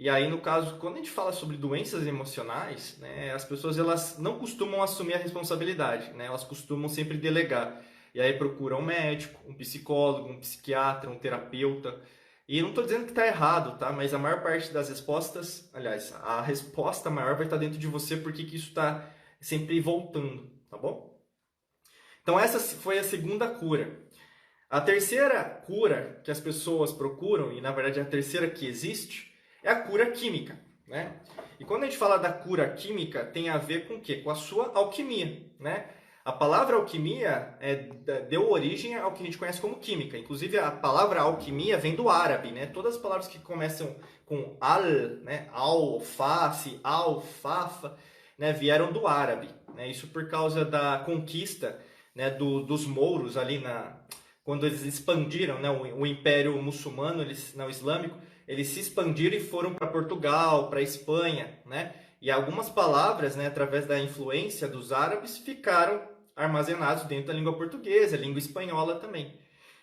E aí, no caso, quando a gente fala sobre doenças emocionais, né, as pessoas elas não costumam assumir a responsabilidade, né? Elas costumam sempre delegar. E aí procuram um médico, um psicólogo, um psiquiatra, um terapeuta. E não estou dizendo que está errado, tá? Mas a maior parte das respostas, aliás, a resposta maior vai estar dentro de você porque que isso está sempre voltando, tá bom? Então essa foi a segunda cura. A terceira cura que as pessoas procuram, e na verdade a terceira que existe, é a cura química, né? E quando a gente fala da cura química, tem a ver com o quê? Com a sua alquimia, né? A palavra alquimia deu origem ao que a gente conhece como química. Inclusive, a palavra alquimia vem do árabe, né? Todas as palavras que começam com al, né? Alface, alfafa, né? Vieram do árabe, né? Isso por causa da conquista, né? Dos mouros ali quando eles expandiram, né? O Império Muçulmano, não islâmico, eles se expandiram e foram para Portugal, para Espanha, né? E algumas palavras, né, através da influência dos árabes, ficaram armazenados dentro da língua portuguesa, língua espanhola também.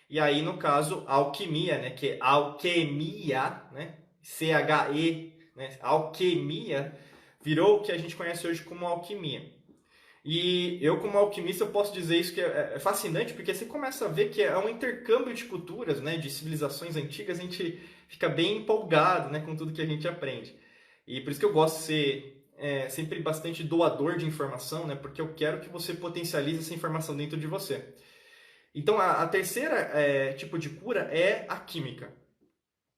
E aí, no caso, a alquimia, né, que é alquimia, né, C-H-E, né, alquimia, virou o que a gente conhece hoje como alquimia. E eu, como alquimista, eu posso dizer isso que é fascinante, porque você começa a ver que é um intercâmbio de culturas, né, de civilizações antigas, a gente fica bem empolgado, né, com tudo que a gente aprende. E por isso que eu gosto de ser sempre bastante doador de informação, né, porque eu quero que você potencialize essa informação dentro de você. Então, a terceira tipo de cura é a química.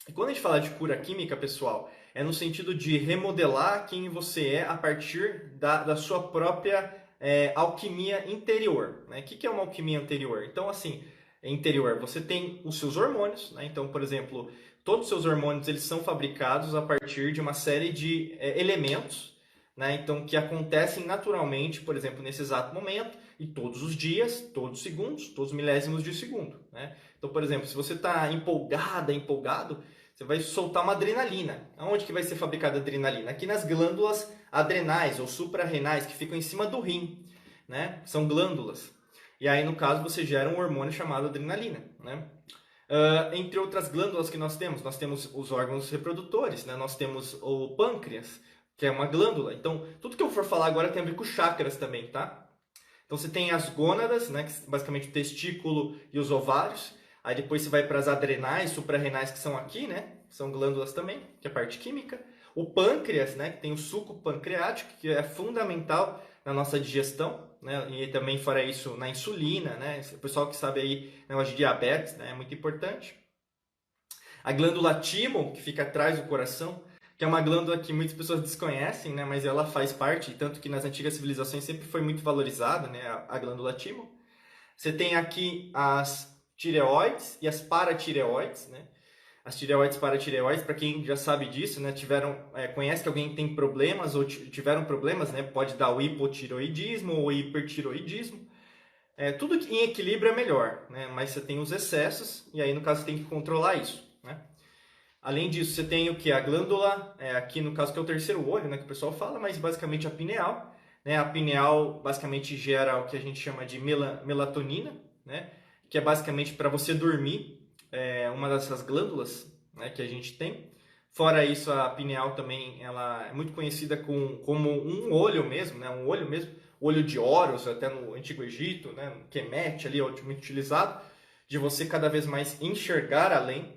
E quando a gente fala de cura química, pessoal, é no sentido de remodelar quem você é a partir da sua própria alquimia interior, né? O que é uma alquimia interior? Então, assim, interior, você tem os seus hormônios, né? Então, por exemplo, todos os seus hormônios eles são fabricados a partir de uma série de elementos, né? Então, que acontecem naturalmente, por exemplo, nesse exato momento, e todos os dias, todos os segundos, todos os milésimos de segundo, né? Então, por exemplo, se você está empolgado, você vai soltar uma adrenalina. Aonde que vai ser fabricada a adrenalina? Aqui nas glândulas adrenais ou suprarrenais, que ficam em cima do rim, né? São glândulas. E aí, no caso, você gera um hormônio chamado adrenalina, né? Entre outras glândulas que nós temos os órgãos reprodutores, né? Nós temos o pâncreas, que é uma glândula. Então, tudo que eu for falar agora tem a ver com chakras também, tá? Então, você tem as gônadas, né? Que basicamente o testículo e os ovários. Aí depois você vai para as adrenais, suprarrenais, que são aqui, né? São glândulas também, que é a parte química. O pâncreas, né? Que tem o suco pancreático, que é fundamental na nossa digestão, né? E também fora isso na insulina, né? O pessoal que sabe aí negócio de diabetes, né? É muito importante. A glândula timo, que fica atrás do coração, que é uma glândula que muitas pessoas desconhecem, né? Mas ela faz parte, tanto que nas antigas civilizações sempre foi muito valorizada, né? A glândula timo. Você tem aqui as tireoides e as paratireoides, né? As tireoides e paratireoides, para quem já sabe disso, né? Conhece que alguém tem problemas ou tiveram problemas, né? Pode dar o hipotireoidismo ou hipertireoidismo. Tudo em equilíbrio é melhor, né? Mas você tem os excessos e aí, no caso, você tem que controlar isso, né? Além disso, você tem o que? A glândula, aqui no caso que é o terceiro olho, né? Que o pessoal fala, mas basicamente a pineal, né? A pineal basicamente gera o que a gente chama de melatonina, né? Que é basicamente para você dormir, uma dessas glândulas, né, que a gente tem. Fora isso, a pineal também ela é muito conhecida como um olho mesmo, né? Um olho mesmo, olho de Horus, até no Antigo Egito, né? Kemet ali é muito utilizado, de você cada vez mais enxergar além.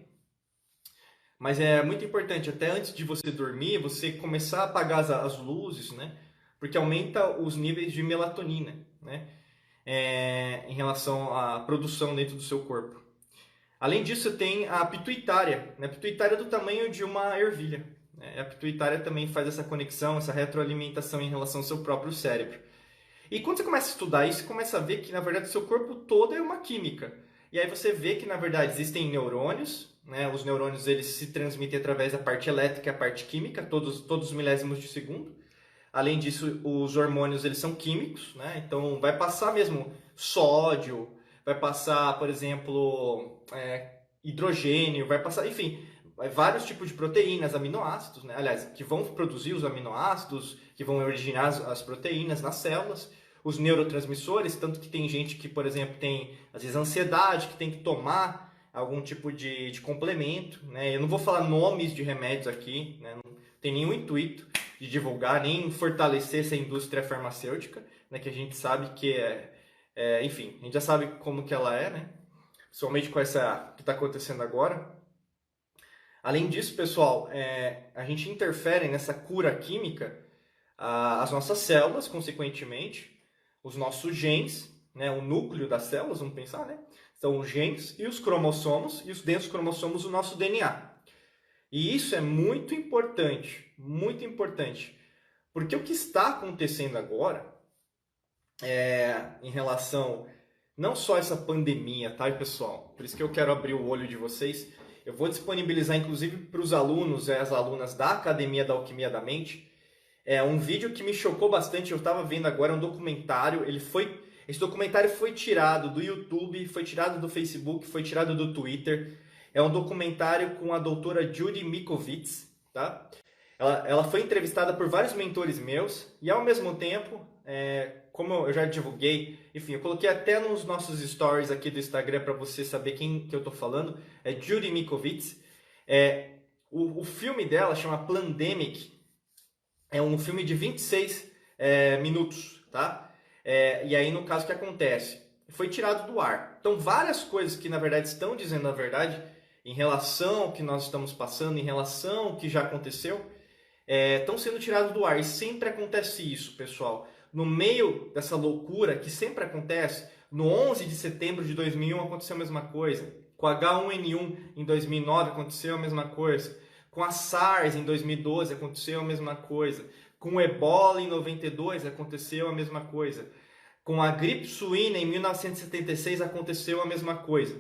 Mas é muito importante, até antes de você dormir, você começar a apagar as luzes, né? Porque aumenta os níveis de melatonina, né? Em relação à produção dentro do seu corpo. Além disso, você tem a pituitária. A pituitária é do tamanho de uma ervilha, né? A pituitária também faz essa conexão, essa retroalimentação em relação ao seu próprio cérebro. E quando você começa a estudar isso, você começa a ver que, na verdade, o seu corpo todo é uma química. E aí você vê que, na verdade, existem neurônios, né? Os neurônios eles se transmitem através da parte elétrica e a parte química, todos os milésimos de segundo. Além disso, os hormônios eles são químicos, né? Então vai passar mesmo sódio, vai passar, por exemplo, hidrogênio, vai passar, enfim, vários tipos de proteínas, aminoácidos, né? Aliás, que vão produzir os aminoácidos, que vão originar as proteínas nas células, os neurotransmissores, tanto que tem gente que, por exemplo, tem às vezes ansiedade, que tem que tomar algum tipo de complemento, né? Eu não vou falar nomes de remédios aqui, né? tem nenhum intuito de divulgar nem fortalecer essa indústria farmacêutica, né, que a gente sabe que enfim, a gente já sabe como que ela é, né, principalmente com essa que está acontecendo agora. Além disso, pessoal, a gente interfere nessa cura química as nossas células, consequentemente, os nossos genes, né, o núcleo das células, vamos pensar, né? São os genes e os cromossomos, e os dentro dos cromossomos o nosso DNA. E isso é muito importante, porque o que está acontecendo agora em relação não só a essa pandemia, tá, pessoal? Por isso que eu quero abrir o olho de vocês. Eu vou disponibilizar, inclusive, para os alunos e as alunas da Academia da Alquimia da Mente, um vídeo que me chocou bastante. Eu estava vendo agora um documentário. Esse documentário foi tirado do YouTube, foi tirado do Facebook, foi tirado do Twitter. É um documentário com a doutora Judy Mikovits, tá? Ela foi entrevistada por vários mentores meus e, ao mesmo tempo, como eu já divulguei, enfim, eu coloquei até nos nossos stories aqui do Instagram para você saber quem que eu estou falando, é Judy Mikovits. O filme dela chama Plandemic, é um filme de 26 minutos, tá? E aí, no caso, o que acontece? Foi tirado do ar. Então, várias coisas que, na verdade, estão dizendo a verdade em relação ao que nós estamos passando, em relação ao que já aconteceu, estão sendo tirados do ar. E sempre acontece isso, pessoal. No meio dessa loucura que sempre acontece, no 11 de setembro de 2001 aconteceu a mesma coisa. Com H1N1 em 2009 aconteceu a mesma coisa. Com a SARS em 2012 aconteceu a mesma coisa. Com o Ebola em 92 aconteceu a mesma coisa. Com a gripe suína em 1976 aconteceu a mesma coisa.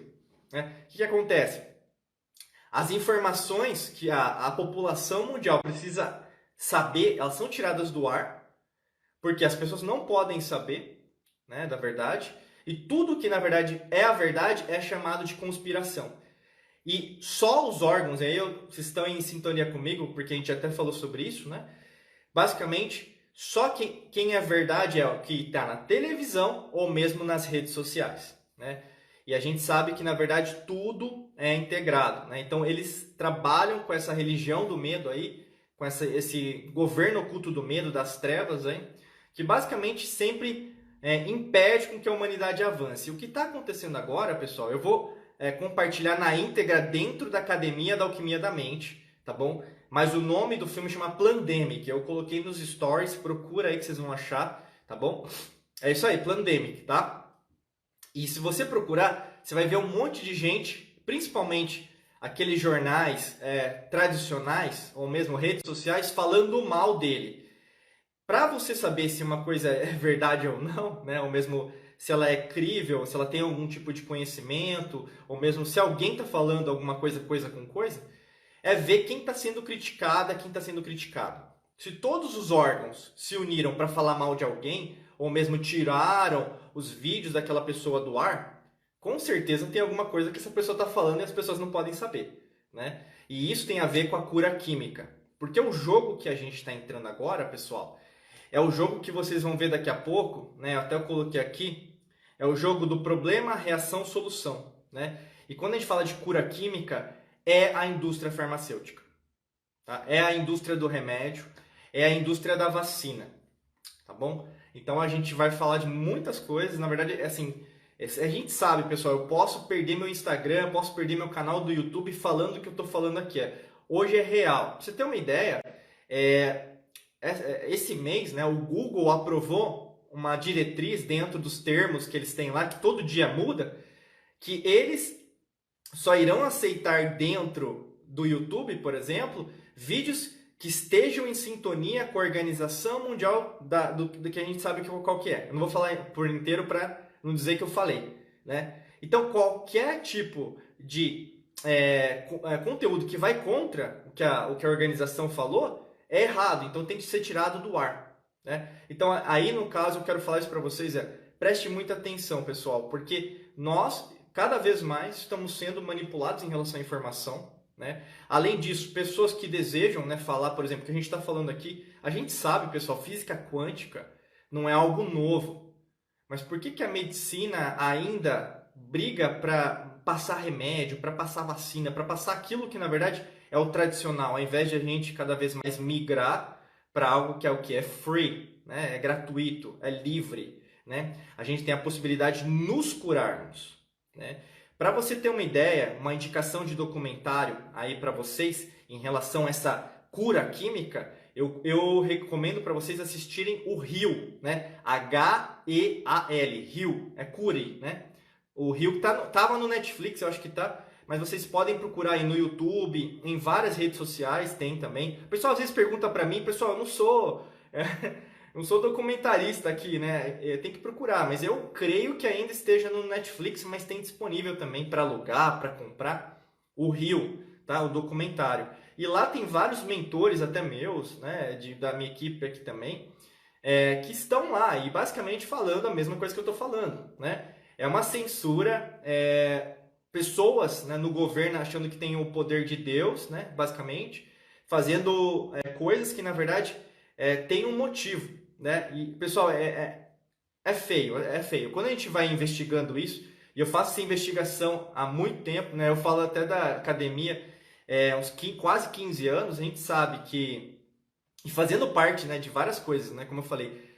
O que acontece? As informações que a população mundial precisa saber, elas são tiradas do ar, porque as pessoas não podem saber, né, da verdade. E tudo que na verdade é a verdade é chamado de conspiração. E só os órgãos, aí vocês estão em sintonia comigo, porque a gente até falou sobre isso, né? Basicamente, só quem é verdade é o que está na televisão ou mesmo nas redes sociais, né? E a gente sabe que, na verdade, tudo é integrado, né? Então, eles trabalham com essa religião do medo aí, com esse governo oculto do medo, das trevas aí, que basicamente sempre impede com que a humanidade avance. E o que está acontecendo agora, pessoal, eu vou compartilhar na íntegra dentro da Academia da Alquimia da Mente, tá bom? Mas o nome do filme chama Plandemic, eu coloquei nos stories, procura aí que vocês vão achar, tá bom? É isso aí, Plandemic, tá? E se você procurar, você vai ver um monte de gente, principalmente aqueles jornais tradicionais, ou mesmo redes sociais, falando mal dele. Para você saber se uma coisa é verdade ou não, né? Ou mesmo se ela é crível, se ela tem algum tipo de conhecimento, ou mesmo se alguém está falando alguma coisa com coisa, é ver quem está sendo criticada, quem está sendo criticado. Se todos os órgãos se uniram para falar mal de alguém, ou mesmo tiraram os vídeos daquela pessoa do ar, com certeza tem alguma coisa que essa pessoa está falando e as pessoas não podem saber, né? E isso tem a ver com a cura química. Porque o jogo que a gente está entrando agora, pessoal, é o jogo que vocês vão ver daqui a pouco, né? Até eu coloquei aqui, é o jogo do problema, reação, solução, né? E quando a gente fala de cura química, é a indústria farmacêutica, tá? É a indústria do remédio, é a indústria da vacina, tá bom? Então a gente vai falar de muitas coisas, na verdade, assim, a gente sabe, pessoal, eu posso perder meu Instagram, eu posso perder meu canal do YouTube falando o que eu tô falando aqui. Hoje é real. Pra você ter uma ideia, esse mês, né, o Google aprovou uma diretriz dentro dos termos que eles têm lá, que todo dia muda, que eles só irão aceitar dentro do YouTube, por exemplo, vídeos que estejam em sintonia com a Organização Mundial do que a gente sabe qual que é. Eu não vou falar por inteiro para não dizer que eu falei, né? Então, qualquer tipo de conteúdo que vai contra o que a organização falou é errado, então tem que ser tirado do ar, né? Então, aí no caso, eu quero falar isso para vocês, preste muita atenção, pessoal, porque nós, cada vez mais, estamos sendo manipulados em relação à informação, né? Além disso, pessoas que desejam, né, falar, por exemplo, o que a gente está falando aqui, a gente sabe, pessoal, física quântica não é algo novo, mas por que a medicina ainda briga para passar remédio, para passar vacina, para passar aquilo que, na verdade, é o tradicional, ao invés de a gente cada vez mais migrar para algo que é o que? É free, né? É gratuito, é livre, né? A gente tem a possibilidade de nos curarmos, né? Para você ter uma ideia, uma indicação de documentário aí para vocês em relação a essa cura química, eu recomendo para vocês assistirem o Heal, né? H-E-A-L, Heal, é cure, né? O Heal tava no Netflix, eu acho que tá, mas vocês podem procurar aí no YouTube, em várias redes sociais tem também. O pessoal às vezes pergunta para mim, pessoal, eu não sou não sou documentarista aqui, né? Tem que procurar, mas eu creio que ainda esteja no Netflix, mas tem disponível também para alugar, para comprar o Rio, tá? O documentário. E lá tem vários mentores, até meus, né? Da minha equipe aqui também, que estão lá e basicamente falando a mesma coisa que eu estou falando, né? É uma censura, pessoas, né, no governo achando que tem o poder de Deus, né? Basicamente, fazendo coisas que na verdade tem um motivo, né? E pessoal, é feio, é feio. Quando a gente vai investigando isso, e eu faço essa investigação há muito tempo, né? Eu falo até da academia, quase 15 anos, a gente sabe que, e fazendo parte, né, de várias coisas, né? Como eu falei,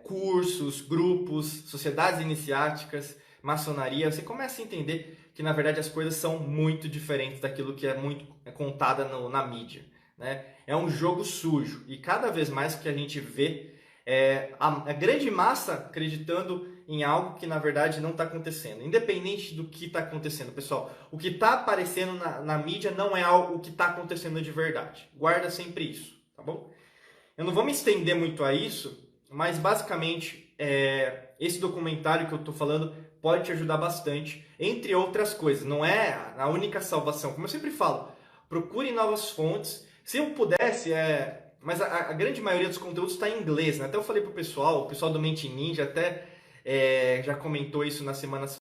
cursos, grupos, sociedades iniciáticas, maçonaria, você começa a entender que na verdade as coisas são muito diferentes daquilo que é muito contada na mídia, né? É um jogo sujo e cada vez mais que a gente vê a grande massa acreditando em algo que na verdade não está acontecendo. Independente do que está acontecendo, pessoal, o que está aparecendo na mídia não é algo que está acontecendo de verdade. Guarda sempre isso, tá bom? Eu não vou me estender muito a isso, mas basicamente esse documentário que eu estou falando pode te ajudar bastante, entre outras coisas. Não é a única salvação, como eu sempre falo. Procure novas fontes. Se eu pudesse, mas a grande maioria dos conteúdos está em inglês, né? Até eu falei pro pessoal, o pessoal do Mente Ninja até já comentou isso nas semanas